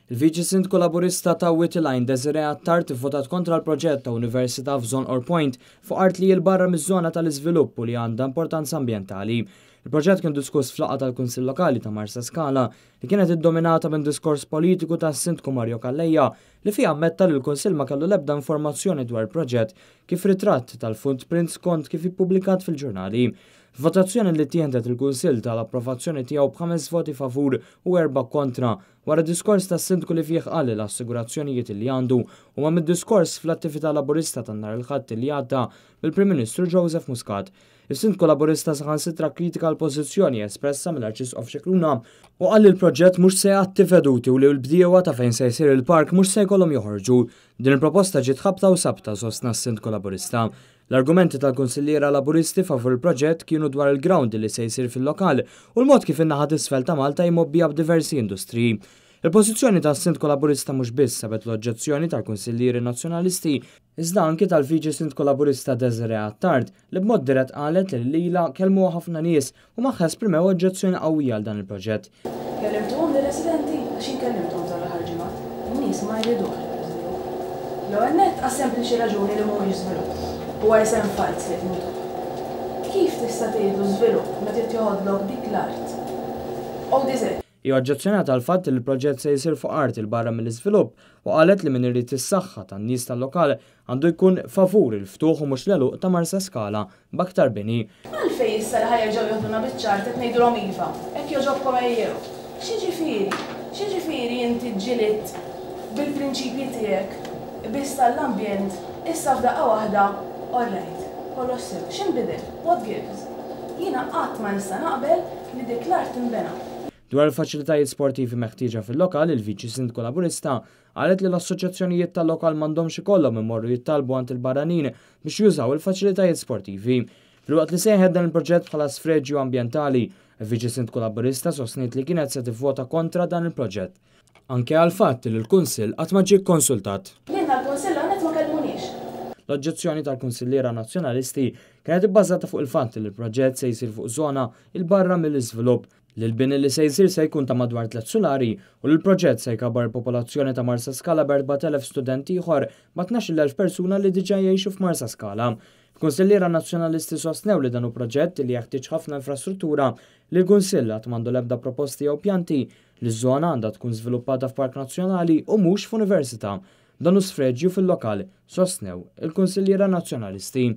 Il-Viċi Sindku Laburista ta' Wied il-Għajn Desiree Attard ivvotat kontra l-proġett ta' Università f'Żon Point fuq art li jilbarra miż-żona tal-iżvilupp u li għandha importanza ambjentali. Il-proġett kien diskuss fl-Laqgħa tal-Kunsill Lokali ta' Marsascala li kienet iddominata minn diskors politiku tas-Sindku li fiha ammetta li l-Kunsill ma kellu l-ebda informazzjoni dwar il-proġett kif ritratt tal-footprint skont kif ippubblikat fil-ġurnali. Votazzjoni li tieħdet il-Kunsill tal-approvazzjoni tiegħu b'5 voti favur u 4 kontra wara diskors tas-Sindku li fih qal l-assigurazzjonijiet li għandu u ma mid-diskors fl-attività laburista tan-nhar il-Ħadd li għadda mill-Prim Ministru Joseph Muscat. Is-Sindku Laburista saħansitra kritika l-pożizzjoni espressa mill-Arċisqof Xikluna u qal li l-proġett mhux se jagħti veduti u li l-bdiewa ta' fejn se jsir il-park mhux se jkollhom joħorġu. Din il-proposta ġiet ħabta u sabta sostna s-Sindku Laburista. L-argumenti tal-Kunsilliera Laburisti favur il-proġett kienu dwar il-ground li se jsir fil-lokal u l-mod kif in-naħa t'isfel ta' Malta jmobbija b'diversi industriji. Il-pożizzjoni tas-Sindku Laburista mhux biss sabet l-oġġezzjoni tal-Kunsillieri Nazzjonalisti iżda anki tal-Viċi Sindku Laburista Desiree Attard li b'mod dirett qalet li lilha kellmuha ħafna nies u magħha esprimew oġġezzjoni qawwija għal dan il-proġett. Kellimtuhom lir-residenti għax inkellimtuhom tal-aħħar ġimgħat. In-nies ma jridux. L-ewwel nett għas sempliċi raġuni li mhuwiex żvilupp. Huwa jisem falz li tmutu. Kif tista' tgħidu żvilupp meta tieħodlok dik l-art? U Desiree. Hija oġġezzjonata għal fatt li l-proġett se jsir fuq art il-barra mill-iżvilupp u qalet li min irid is-saħħa tan-nies tal-lokal għandu jkun favur il-ftuħ u mhux l-għeluq ta' Marsascala b'aktar bini. Għalfejn issa li ħajjerġgħu joħduna biċ-ċart qed ngħidulhom iva, hekk jogħġobkom ejjew. X'jiġifieri? X'jiġifieri inti ġġilied bil-prinċipji tiegħek biss tal-ambjent issa f'daqqa waħda all-right, kollox sew, x'inbidel? What gives? Jiena qatt ma nista' naqbel li dik l-art tinbena. Dwar il-faċilitajiet sportivi meħtieġa fil-lokal, il-Viċi Sindku Laburista qalet li l-assoċjazzjonijiet tal-lokal m'għandhomx ikollhom imorru jittalbu għand il-barranin biex jużaw il-faċilitajiet sportivi. Filwaqt li sejħed dan il-proġett bħala sfreġġju ambjentali, il-Viċi Sindku Laburista sostniet li kienet se tivvota kontra dan il-proġett. Anke għal fatt li l-Kunsill qatt ma ġie konsultat. Lienna l-Kunsill għanet ma kellmunix. L-oġġezzjoni tal-Kunsilliera Nazzjonalisti kienet ibbażata fuq il-fatt li l-proġett se jsir fuq żona il-barra mill-iżvilupp li l-bini li se jsir se jkun ta' madwar 3 sulari u l-proġett se jkabbar il-popolazzjoni ta' Marsascala b'4,000 studenti ieħor ma' 12,000 persuna li diġà jgħixu f'Marsascala. Il-Kunsilliera Nazzjonalisti sostnew li dan hu proġett li jeħtieġ ħafna infrastruttura li l-Kunsill qatt m'għandu l-ebda proposti jew pjanti li ż-żona għandha tkun żviluppata f'Park Nazzjonali u mhux f'Università. Dan hu sfreġġju fil-lokal, sostnew il-Kunsilliera Nazzjonalisti.